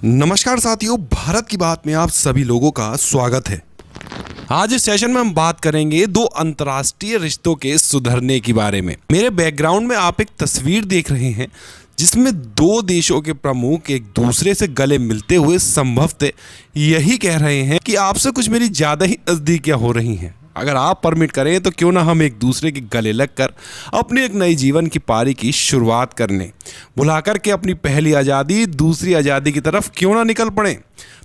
नमस्कार साथियों, भारत की बात में आप सभी लोगों का स्वागत है। आज इस सेशन में हम बात करेंगे दो अंतर्राष्ट्रीय रिश्तों के सुधरने के बारे में। मेरे बैकग्राउंड में आप एक तस्वीर देख रहे हैं जिसमें दो देशों के प्रमुख एक दूसरे से गले मिलते हुए संभवतः यही कह रहे हैं कि आपसे कुछ मेरी ज़्यादा ही नज़दीकियाँ हो रही हैं। अगर आप परमिट करें तो क्यों ना हम एक दूसरे के गले लगकर अपने एक नई जीवन की पारी की शुरुआत करने, भुला कर के अपनी पहली आज़ादी दूसरी आज़ादी की तरफ क्यों ना निकल पड़े।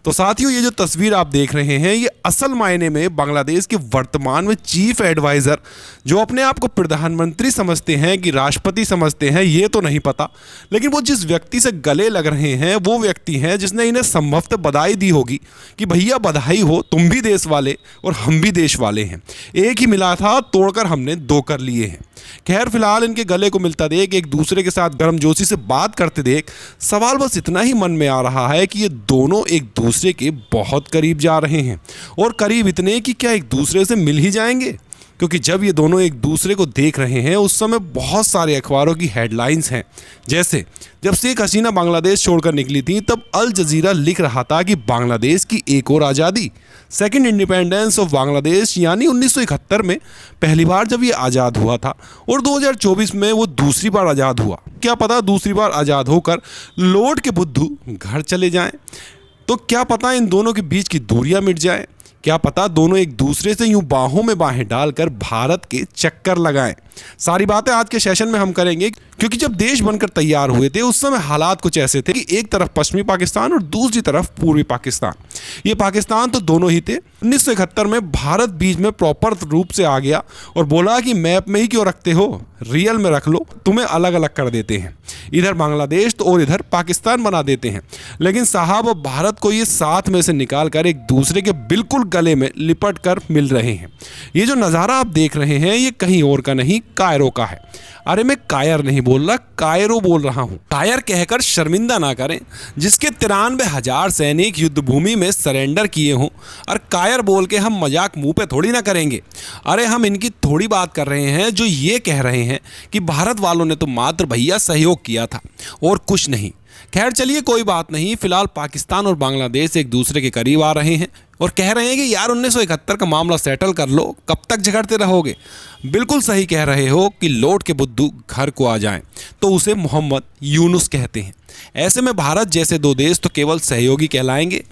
तो साथियों, ये जो तस्वीर आप देख रहे हैं ये असल मायने में बांग्लादेश के वर्तमान में चीफ एडवाइज़र, जो अपने आप को प्रधानमंत्री समझते हैं कि राष्ट्रपति समझते हैं ये तो नहीं पता, लेकिन वो जिस व्यक्ति से गले लग रहे हैं वो व्यक्ति हैं जिसने इन्हें संभवतः बधाई दी होगी कि भैया बधाई हो, तुम भी देश वाले और हम भी देश वाले हैं, एक ही मिला था तोड़कर हमने दो कर लिए हैं। खैर, फिलहाल इनके गले को मिलता देख, एक दूसरे के साथ गर्मजोशी से बात करते देख, सवाल बस इतना ही मन में आ रहा है कि ये दोनों एक दूसरे के बहुत करीब जा रहे हैं, और करीब इतने कि क्या एक दूसरे से मिल ही जाएंगे। क्योंकि जब ये दोनों एक दूसरे को देख रहे हैं उस समय बहुत सारे अखबारों की हेडलाइंस हैं। जैसे जब शेख हसीना बांग्लादेश छोड़कर निकली थी तब अल जजीरा लिख रहा था कि बांग्लादेश की एक और आज़ादी, सेकंड इंडिपेंडेंस ऑफ बांग्लादेश, यानी 1971 में पहली बार जब ये आज़ाद हुआ था और 2024 में वो दूसरी बार आज़ाद हुआ। क्या पता दूसरी बार आज़ाद होकर लौट के बुद्धू घर चले जाएं, तो क्या पता इन दोनों के बीच की दूरियां मिट जाएं, क्या पता दोनों एक दूसरे से यूं बाहों में बाहें डालकर भारत के चक्कर लगाएं। सारी बातें आज के सेशन में हम करेंगे, क्योंकि जब देश बनकर तैयार हुए थे उस समय हालात कुछ ऐसे थे कि एक तरफ पश्चिमी पाकिस्तान और दूसरी तरफ पूर्वी पाकिस्तान। ये पाकिस्तान तो दोनों ही थे। 1971 में भारत बीच में प्रॉपर रूप से आ गया और बोला कि मैप में ही क्यों रखते हो, रियल में रख लो, तुम्हें अलग अलग कर देते हैं, इधर बांग्लादेश तो और इधर पाकिस्तान बना देते हैं। लेकिन साहब अब भारत को ये साथ में से निकाल कर एक दूसरे के बिल्कुल गले में लिपट कर मिल रहे हैं। ये जो नज़ारा आप देख रहे हैं ये कहीं और का नहीं, कायरो का है। अरे मैं कायर नहीं बोल रहा, कायरो बोल रहा हूँ। कायर कहकर शर्मिंदा ना करें, जिसके 93,000 सैनिक युद्ध भूमि में सरेंडर किए हों, और कायर बोल के हम मजाक मुंह पे थोड़ी ना करेंगे। अरे हम इनकी थोड़ी बात कर रहे हैं जो ये कह रहे हैं कि भारत वालों ने तो मात्र भैया सहयोग किया था और कुछ नहीं। खैर चलिए, कोई बात नहीं। फिलहाल पाकिस्तान और बांग्लादेश एक दूसरे के करीब आ रहे हैं और कह रहे हैं कि यार 1971 का मामला सेटल कर लो, कब तक झगड़ते रहोगे। बिल्कुल सही कह रहे हो कि लौट के बुद्धू घर को आ जाएं, तो उसे मोहम्मद यूनुस कहते हैं। ऐसे में भारत जैसे दो देश तो केवल सहयोगी कहलाएंगे।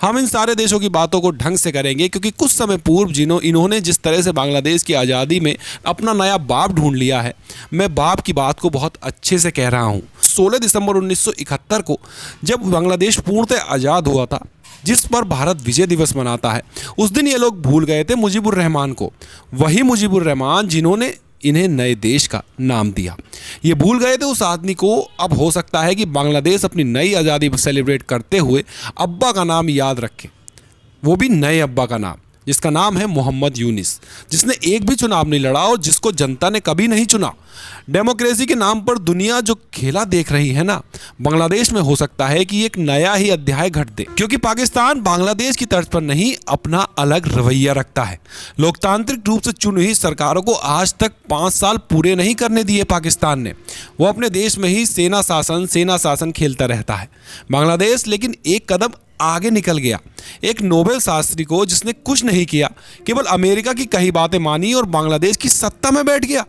हम इन सारे देशों की बातों को ढंग से करेंगे, क्योंकि कुछ समय पूर्व इन्होंने जिस तरह से बांग्लादेश की आज़ादी में अपना नया बाप ढूंढ लिया है, मैं बाप की बात को बहुत अच्छे से कह रहा हूँ। 16 दिसंबर 1971 को जब बांग्लादेश पूर्णतः आज़ाद हुआ था, जिस पर भारत विजय दिवस मनाता है, उस दिन ये लोग भूल गए थे मुजीबुर रहमान को। वही मुजीबुर रहमान जिन्होंने इन्हें नए देश का नाम दिया, ये भूल गए थे उस आदमी को। अब हो सकता है कि बांग्लादेश अपनी नई आज़ादी सेलिब्रेट करते हुए अब्बा का नाम याद रखे, वो भी नए अब्बा का नाम, जिसका नाम है मोहम्मद यूनुस, जिसने एक भी चुनाव नहीं लड़ा और जिसको जनता ने कभी नहीं चुना। डेमोक्रेसी के नाम पर दुनिया जो खेला देख रही है ना, बांग्लादेश में हो सकता है कि एक नया ही अध्याय घट दे, क्योंकि पाकिस्तान बांग्लादेश की तर्ज पर नहीं अपना अलग रवैया रखता है। लोकतांत्रिक रूप से चुनी हुई सरकारों को आज तक 5 साल पूरे नहीं करने दिए पाकिस्तान ने। वो अपने देश में ही सेना शासन खेलता रहता है। बांग्लादेश लेकिन एक कदम आगे निकल गया, एक नोबेल शास्त्री को जिसने कुछ नहीं किया, केवल अमेरिका की कही बातें मानी और बांग्लादेश की सत्ता में बैठ गया।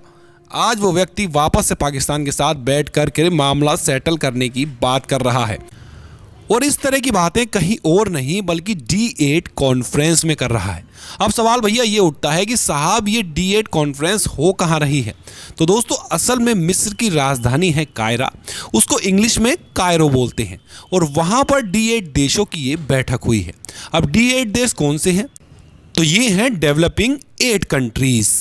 आज वो व्यक्ति वापस से पाकिस्तान के साथ बैठ कर के मामला सेटल करने की बात कर रहा है, और इस तरह की बातें कहीं और नहीं बल्कि D8 कॉन्फ्रेंस में कर रहा है। अब सवाल भैया ये उठता है कि साहब ये D8 कॉन्फ्रेंस हो कहाँ रही है। तो दोस्तों, असल में मिस्र की राजधानी है कायरा, उसको इंग्लिश में कायरो बोलते हैं, और वहाँ पर D8 देशों की ये बैठक हुई है। अब D8 देश कौन से हैं? तो ये हैं डेवलपिंग 8 कंट्रीज़।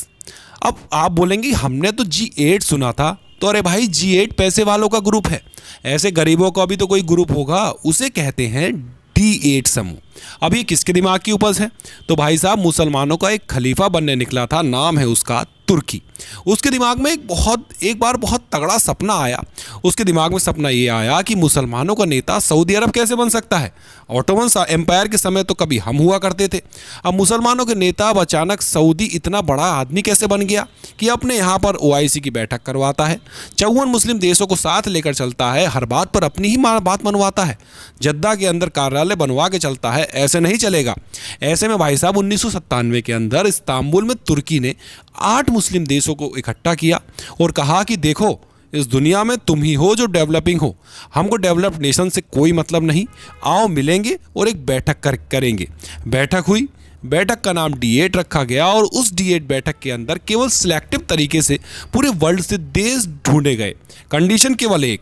अब आप बोलेंगे हमने तो G8 सुना था, तो अरे भाई G8 पैसे वालों का ग्रुप है, ऐसे गरीबों का भी तो कोई ग्रुप होगा, उसे कहते हैं D8 समूह। अब ये किसके दिमाग की उपज है? तो भाई साहब मुसलमानों का एक खलीफा बनने निकला था, नाम है उसका तुर्की। उसके दिमाग में एक बार बहुत तगड़ा सपना आया। उसके दिमाग में सपना ये आया कि मुसलमानों का नेता सऊदी अरब कैसे बन सकता है। ऑटोमन एम्पायर के समय तो कभी हम हुआ करते थे, अब मुसलमानों के नेता अब अचानक सऊदी इतना बड़ा आदमी कैसे बन गया कि अपने यहाँ पर OIC की बैठक करवाता है, 54 मुस्लिम देशों को साथ लेकर चलता है, हर बात पर अपनी ही बात मनवाता है, जद्दा के अंदर कार्यालय बनवा के चलता है। ऐसे नहीं चलेगा। ऐसे में भाई साहब 1997 के अंदर इस्तांबुल में तुर्की ने 8 मुस्लिम देशों को इकट्ठा किया और कहा कि देखो, इस दुनिया में तुम ही हो जो डेवलपिंग हो, हमको डेवलप्ड नेशन से कोई मतलब नहीं, आओ मिलेंगे और एक बैठक करेंगे। बैठक हुई। बैठक का नाम D8 रखा गया और उस D8 बैठक के अंदर केवल सिलेक्टिव तरीके से पूरे वर्ल्ड से देश ढूंढे गए। कंडीशन केवल एक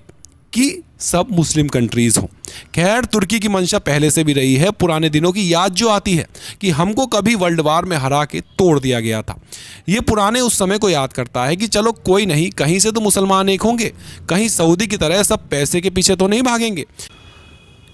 कि सब मुस्लिम कंट्रीज़ हों। खैर, तुर्की की मंशा पहले से भी रही है। पुराने दिनों की याद जो आती है कि हमको कभी वर्ल्ड वार में हरा के तोड़ दिया गया था, ये पुराने उस समय को याद करता है कि चलो कोई नहीं, कहीं से तो मुसलमान एक होंगे, कहीं सऊदी की तरह सब पैसे के पीछे तो नहीं भागेंगे।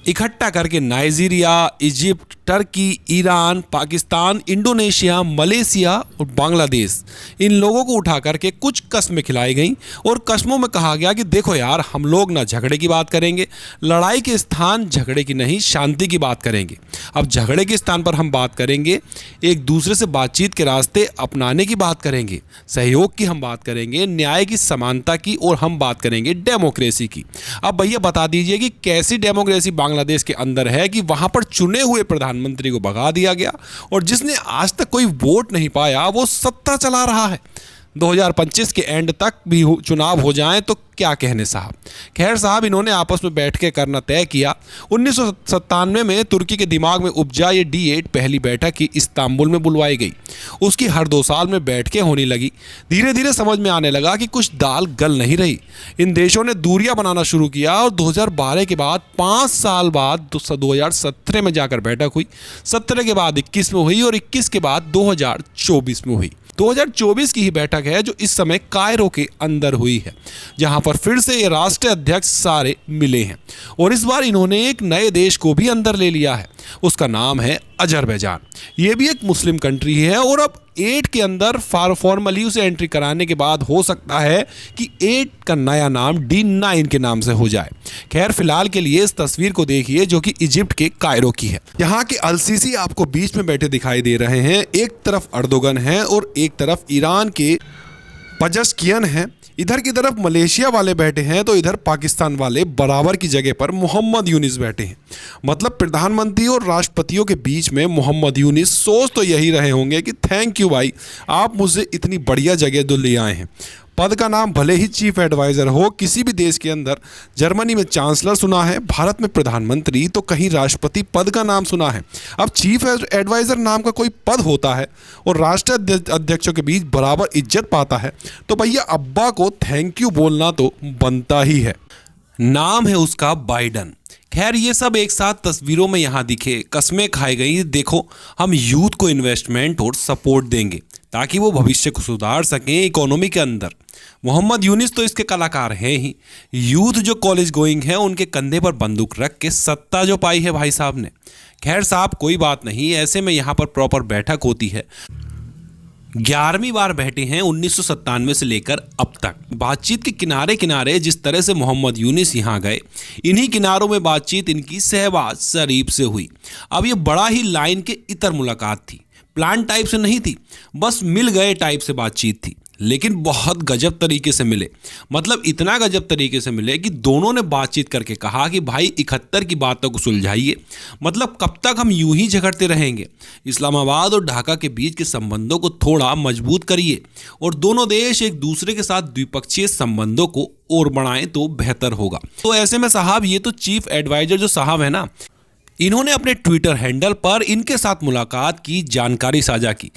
इकट्ठा करके Nigeria, Egypt, Turkey, Iran, Pakistan, Indonesia, Malaysia और बांग्लादेश, इन लोगों को उठा करके कुछ कस्में खिलाई गईं और कस्मों में कहा गया कि देखो यार, हम लोग ना झगड़े की बात करेंगे, लड़ाई के स्थान झगड़े की नहीं, शांति की बात करेंगे। अब झगड़े के स्थान पर हम बात करेंगे, एक दूसरे से बातचीत के रास्ते अपनाने की बात करेंगे, सहयोग की हम बात करेंगे, न्याय की, समानता की, और हम बात करेंगे डेमोक्रेसी की। अब भैया बता दीजिए कि कैसी डेमोक्रेसी बांग्लादेश के अंदर है कि वहां पर चुने हुए प्रधानमंत्री को भगा दिया गया और जिसने आज तक कोई वोट नहीं पाया वो सत्ता चला रहा है। 2025 के एंड तक भी चुनाव हो जाएं तो क्या कहने साहब। खैर साहब, इन्होंने आपस में बैठ के करना तय किया। 1997 में तुर्की के दिमाग में उपजा ये D8 पहली बैठक ही इस्तांबुल में बुलवाई गई। उसकी हर 2 साल में बैठकें होने लगी। धीरे धीरे समझ में आने लगा कि कुछ दाल गल नहीं रही। इन देशों ने दूरियां बनाना शुरू किया और 2012 के बाद 5 साल बाद 2017 में जाकर बैठक हुई। 17 के बाद 21 में हुई और 21 के बाद 2024 में हुई। 2024 की ही बैठक है जो इस समय कायरो के अंदर हुई है, जहां पर फिर से ये राष्ट्रीय अध्यक्ष सारे मिले हैं और इस बार इन्होंने एक नए देश को भी अंदर ले लिया है। उसका नाम है अजरबैजान। ये भी एक मुस्लिम कंट्री है और अब 8 के अंदर फॉर्मली उसे एंट्री कराने के बाद हो सकता है कि 8 का नया नाम D9 के नाम से हो जाए। खैर, फिलहाल के लिए इस तस्वीर को देखिए जो कि इजिप्ट के कायरो की है। यहाँ के अल-सीसी आपको बीच में बैठे दिखाई दे रहे हैं। एक तरफ अर्दोगन है और एक तरफ ईरान के पजशकियन है। इधर की तरफ मलेशिया वाले बैठे हैं तो इधर पाकिस्तान वाले बराबर की जगह पर मोहम्मद यूनिस बैठे हैं। मतलब प्रधानमंत्री और राष्ट्रपतियों के बीच में मोहम्मद यूनिस सोच तो यही रहे होंगे कि थैंक यू भाई, आप मुझे इतनी बढ़िया जगह तो ले आए हैं। पद का नाम भले ही चीफ एडवाइज़र हो, किसी भी देश के अंदर, जर्मनी में चांसलर सुना है, भारत में प्रधानमंत्री, तो कहीं राष्ट्रपति पद का नाम सुना है। अब चीफ एडवाइज़र नाम का कोई पद होता है और राष्ट्रीय अध्यक्षों के बीच बराबर इज्जत पाता है तो भैया अब्बा को थैंक यू बोलना तो बनता ही है। नाम है उसका बाइडन। खैर, ये सब एक साथ तस्वीरों में यहाँ दिखे, कस्में खाई गई, देखो हम यूथ को इन्वेस्टमेंट और सपोर्ट देंगे ताकि वो भविष्य को सुधार सकें इकोनॉमी के अंदर। मोहम्मद यूनिस तो इसके कलाकार हैं ही। यूथ जो कॉलेज गोइंग है उनके कंधे पर बंदूक रख के सत्ता जो पाई है भाई साहब ने। खैर साहब, कोई बात नहीं, ऐसे में यहाँ पर प्रॉपर बैठक होती है। 11वीं बार बैठे हैं 1997 से लेकर अब तक। बातचीत के किनारे किनारे जिस तरह से मोहम्मद यूनिस यहाँ गए, इन्हीं किनारों में बातचीत इनकी शहबाज शरीफ से हुई। अब ये बड़ा ही लाइन के इतर मुलाकात थी, प्लान टाइप से नहीं थी, बस मिल गए टाइप से बातचीत थी, लेकिन बहुत गजब तरीके से मिले। मतलब इतना गजब तरीके से मिले कि दोनों ने बातचीत करके कहा कि भाई 71 की बातों को सुलझाइए। मतलब कब तक हम यूं ही झगड़ते रहेंगे। इस्लामाबाद और ढाका के बीच के संबंधों को थोड़ा मजबूत करिए और दोनों देश एक दूसरे के साथ द्विपक्षीय संबंधों को और बढ़ाएं तो बेहतर होगा। तो ऐसे में साहब, ये तो चीफ एडवाइजर जो साहब है ना, इन्होंने अपने ट्विटर हैंडल पर इनके साथ मुलाकात की जानकारी साझा की।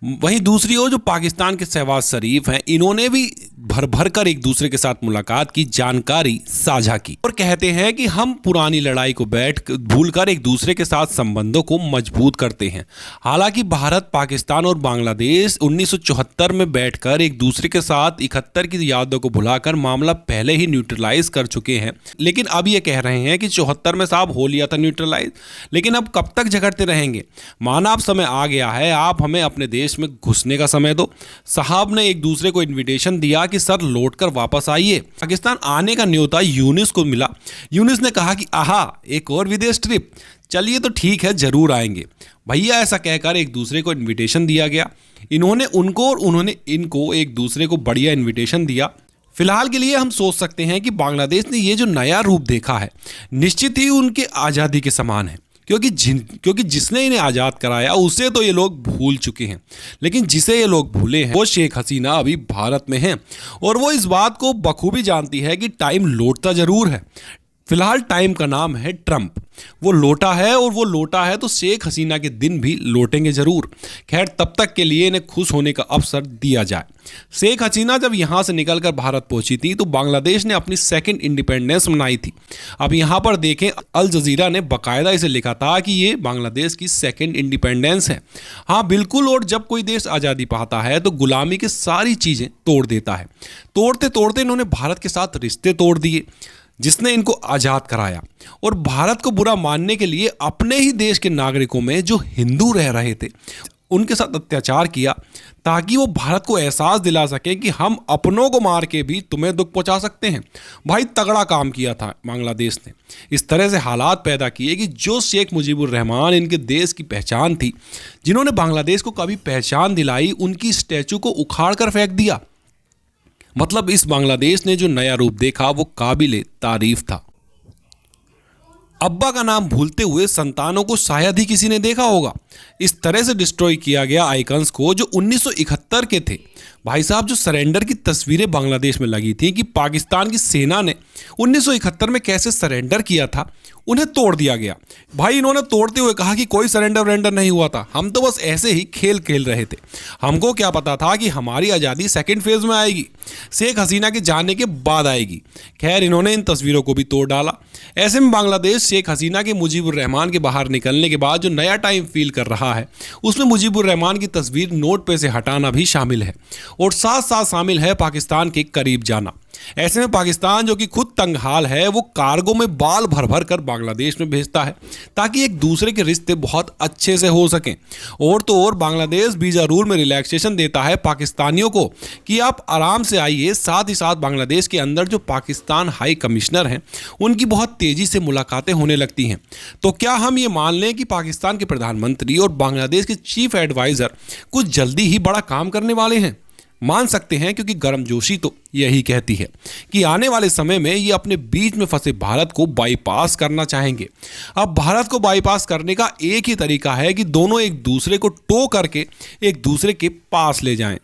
वहीं दूसरी ओर जो पाकिस्तान के शहबाज शरीफ हैं, इन्होंने भी भर भर कर एक दूसरे के साथ मुलाकात की, जानकारी साझा की और कहते हैं कि हम पुरानी लड़ाई को भूलकर एक दूसरे के साथ संबंधों को मजबूत करते हैं। हालांकि भारत, पाकिस्तान और बांग्लादेश 1974 में बैठकर एक दूसरे के साथ 71 की यादों को भुलाकर मामला पहले ही न्यूट्रलाइज कर चुके हैं, लेकिन अब ये कह रहे हैं कि 74 में साहब हो लिया था न्यूट्रलाइज, लेकिन अब कब तक झगड़ते रहेंगे। माना अब समय आ गया है, आप हमें अपने देश बांग्लादेश में घुसने का समय दो। साहब ने एक दूसरे को इनविटेशन दिया कि सर लौटकर वापस आइए। पाकिस्तान आने का न्योता यूनिस को मिला। यूनिस ने कहा कि आहा, एक और विदेश ट्रिप, चलिए तो ठीक है, जरूर आएंगे भैया, ऐसा कहकर एक दूसरे को इनविटेशन दिया गया। इन्होंने उनको और उन्होंने इनको एक दूसरे को बढ़िया इनविटेशन दिया। फिलहाल के लिए हम सोच सकते हैं कि बांग्लादेश ने ये जो नया रूप देखा है निश्चित ही उनके आज़ादी के समान है, क्योंकि जिसने इन्हें आज़ाद कराया उसे तो ये लोग भूल चुके हैं, लेकिन जिसे ये लोग भूले हैं वो शेख हसीना अभी भारत में हैं और वो इस बात को बखूबी जानती है कि टाइम लौटता ज़रूर है। फिलहाल टाइम का नाम है ट्रंप। वो लौटा है और वो लौटा है तो शेख हसीना के दिन भी लौटेंगे जरूर। खैर, तब तक के लिए इन्हें खुश होने का अवसर दिया जाए। शेख हसीना जब यहाँ से निकलकर भारत पहुंची थी तो बांग्लादेश ने अपनी सेकंड इंडिपेंडेंस मनाई थी। अब यहाँ पर देखें, अल जजीरा ने बाकायदा इसे लिखा था कि ये बांग्लादेश की सेकंड इंडिपेंडेंस है। हाँ बिल्कुल, और जब कोई देश आज़ादी पाता है तो गुलामी की सारी चीज़ें तोड़ देता है। तोड़ते तोड़ते इन्होंने भारत के साथ रिश्ते तोड़ दिए जिसने इनको आज़ाद कराया, और भारत को बुरा मानने के लिए अपने ही देश के नागरिकों में जो हिंदू रह रहे थे उनके साथ अत्याचार किया ताकि वो भारत को एहसास दिला सके कि हम अपनों को मार के भी तुम्हें दुख पहुंचा सकते हैं। भाई तगड़ा काम किया था बांग्लादेश ने। इस तरह से हालात पैदा किए कि जो शेख मुजीबुर रहमान इनके देश की पहचान थी, जिन्होंने बांग्लादेश को कभी पहचान दिलाई, उनकी स्टैचू को उखाड़ कर फेंक दिया। मतलब इस बांग्लादेश ने जो नया रूप देखा वो काबिले तारीफ था। अब्बा का नाम भूलते हुए संतानों को शायद ही किसी ने देखा होगा। इस तरह से डिस्ट्रॉय किया गया आइकन्स को जो 1971 के थे। भाई साहब, जो सरेंडर की तस्वीरें बांग्लादेश में लगी थी कि पाकिस्तान की सेना ने 1971 में कैसे सरेंडर किया था, उन्हें तोड़ दिया गया। भाई इन्होंने तोड़ते हुए कहा कि कोई सरेंडर वेरेंडर नहीं हुआ था, हम तो बस ऐसे ही खेल खेल रहे थे। हमको क्या पता था कि हमारी आज़ादी सेकंड फेज में आएगी, शेख हसीना के जाने के बाद आएगी। खैर, इन्होंने इन तस्वीरों को भी तोड़ डाला। ऐसे में बांग्लादेश शेख हसीना के मुजीबुर रहमान के बाहर निकलने के बाद जो नया टाइम फील कर रहा है उसमें मुजीबुर रहमान की तस्वीर नोट पे से हटाना भी शामिल है, और साथ साथ शामिल है पाकिस्तान के करीब जाना। ऐसे में पाकिस्तान, जो कि खुद तंगहाल है, वो कार्गो में बाल भर भर कर बांग्लादेश में भेजता है ताकि एक दूसरे के रिश्ते बहुत अच्छे से हो सकें। और तो और बांग्लादेश वीज़ा रूल में रिलैक्सेशन देता है पाकिस्तानियों को कि आप आराम से आइए। साथ ही साथ बांग्लादेश के अंदर जो पाकिस्तान हाई कमिश्नर हैं उनकी बहुत तेज़ी से मुलाकातें होने लगती हैं। तो क्या हम ये मान लें कि पाकिस्तान के प्रधानमंत्री और बांग्लादेश के चीफ एडवाइज़र कुछ जल्दी ही बड़ा काम करने वाले हैं? मान सकते हैं, क्योंकि गर्मजोशी तो यही कहती है कि आने वाले समय में ये अपने बीच में फंसे भारत को बाईपास करना चाहेंगे। अब भारत को बाईपास करने का एक ही तरीका है कि दोनों एक दूसरे को टो करके एक दूसरे के पास ले जाएं।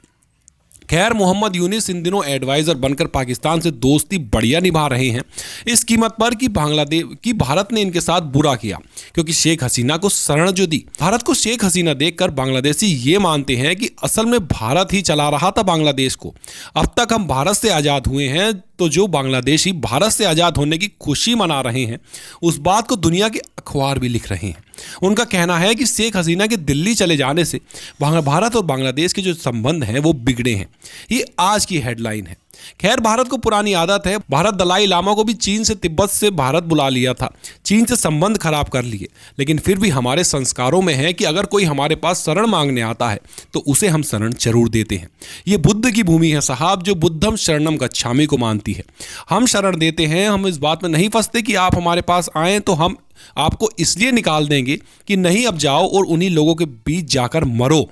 खैर, मोहम्मद यूनिस इन दिनों एडवाइज़र बनकर पाकिस्तान से दोस्ती बढ़िया निभा रहे हैं, इस कीमत पर कि भारत ने इनके साथ बुरा किया, क्योंकि शेख हसीना को शरण जो दी। भारत को शेख हसीना देखकर बांग्लादेशी ये मानते हैं कि असल में भारत ही चला रहा था बांग्लादेश को। अब तक हम भारत से आज़ाद हुए हैं, तो जो बांग्लादेशी भारत से आज़ाद होने की खुशी मना रहे हैं उस बात को दुनिया के अखबार भी लिख रहे हैं। उनका कहना है कि शेख हसीना के दिल्ली चले जाने से भारत और बांग्लादेश के जो संबंध हैं वो बिगड़े हैं। ये आज की हेडलाइन है। खैर, भारत को पुरानी आदत है। भारत दलाई लामा को भी चीन से तिब्बत से भारत बुला लिया था, चीन से संबंध खराब कर लिए, लेकिन फिर भी हमारे संस्कारों में है कि अगर कोई हमारे पास शरण मांगने आता है तो उसे हम शरण जरूर देते हैं। ये बुद्ध की भूमि है साहब, जो बुद्धम शरणम गच्छामि को मानती है। हम शरण देते हैं, हम इस बात में नहीं फंसते कि आप हमारे पास आएँ तो हम आपको इसलिए निकाल देंगे कि नहीं, अब जाओ और उन्हीं लोगों के बीच जाकर मरो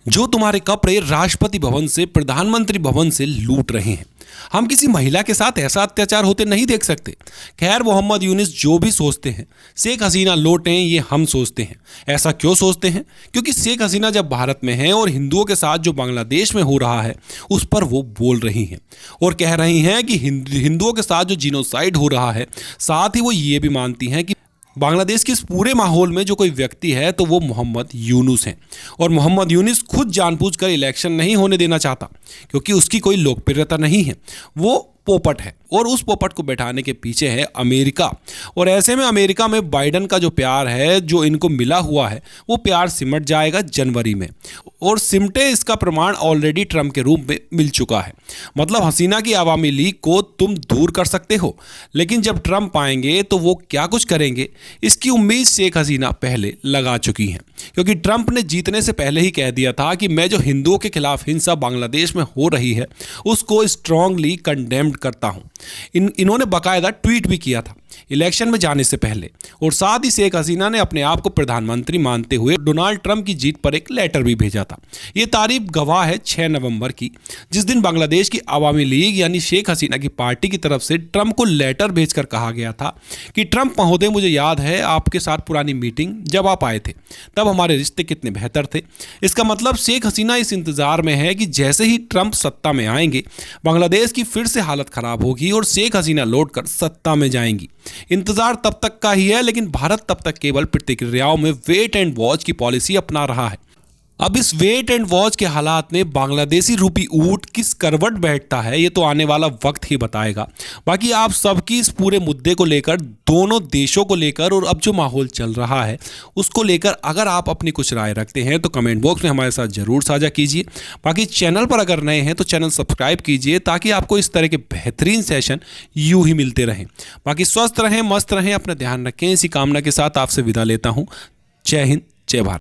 जो तुम्हारे कपड़े राष्ट्रपति भवन से, प्रधानमंत्री भवन से लूट रहे हैं। हम किसी महिला के साथ ऐसा अत्याचार होते नहीं देख सकते। खैर, मोहम्मद यूनिस जो भी सोचते हैं शेख हसीना लौटें, ये हम सोचते हैं। ऐसा क्यों सोचते हैं? क्योंकि शेख हसीना जब भारत में हैं और हिंदुओं के साथ जो बांग्लादेश में हो रहा है उस पर वो बोल रही हैं और कह रही हैं कि हिंदुओं के साथ जो जीनोसाइड हो रहा है, साथ ही वो ये भी मानती हैं कि बांग्लादेश के इस पूरे माहौल में जो कोई व्यक्ति है तो वो मोहम्मद यूनुस हैं। और मोहम्मद यूनुस खुद जानबूझकर इलेक्शन नहीं होने देना चाहता, क्योंकि उसकी कोई लोकप्रियता नहीं है, वो पोपट है। और उस पोपट को बैठाने के पीछे है अमेरिका। और ऐसे में अमेरिका में बाइडन का जो प्यार है, जो इनको मिला हुआ है, वो प्यार सिमट जाएगा जनवरी में। और सिमटे इसका प्रमाण ऑलरेडी ट्रंप के रूप में मिल चुका है। मतलब हसीना की आवामी लीग को तुम दूर कर सकते हो, लेकिन जब ट्रंप आएंगे तो वो क्या कुछ करेंगे, इसकी उम्मीद शेख हसीना पहले लगा चुकी हैं। क्योंकि ट्रंप ने जीतने से पहले ही कह दिया था कि मैं जो हिंदुओं के खिलाफ हिंसा बांग्लादेश में हो रही है उसको स्ट्रांगली कंडेम्ड करता हूं। इन्होंने बाकायदा ट्वीट भी किया था इलेक्शन में जाने से पहले। और साथ ही शेख हसीना ने अपने आप को प्रधानमंत्री मानते हुए डोनाल्ड ट्रंप की जीत पर एक लेटर भी भेजा था। ये तारीख गवाह है 6 नवंबर की, जिस दिन बांग्लादेश की आवामी लीग यानी शेख हसीना की पार्टी की तरफ से ट्रंप को लेटर भेजकर कहा गया था कि ट्रंप महोदय, मुझे याद है आपके साथ पुरानी मीटिंग जब आप आए थे, तब हमारे रिश्ते कितने बेहतर थे। इसका मतलब शेख हसीना इस इंतजार में है कि जैसे ही ट्रंप सत्ता में आएंगे बांग्लादेश की फिर से हालत खराब होगी और शेख हसीना लौटकर सत्ता में जाएंगी। इंतजार तब तक का ही है, लेकिन भारत तब तक केवल प्रतिक्रियाओं में वेट एंड वॉच की पॉलिसी अपना रहा है। अब इस वेट एंड वॉच के हालात में बांग्लादेशी रूपी ऊंट किस करवट बैठता है, ये तो आने वाला वक्त ही बताएगा। बाकी आप सबकी इस पूरे मुद्दे को लेकर, दोनों देशों को लेकर और अब जो माहौल चल रहा है उसको लेकर अगर आप अपनी कुछ राय रखते हैं तो कमेंट बॉक्स में हमारे साथ जरूर साझा कीजिए। बाकी चैनल पर अगर नए हैं तो चैनल सब्सक्राइब कीजिए ताकि आपको इस तरह के बेहतरीन सेशन यूं ही मिलते रहें। बाकी स्वस्थ रहें, मस्त रहें, अपना ध्यान रखें। इसी कामना के साथ आपसे विदा लेता हूँ। जय हिंद, जय भारत।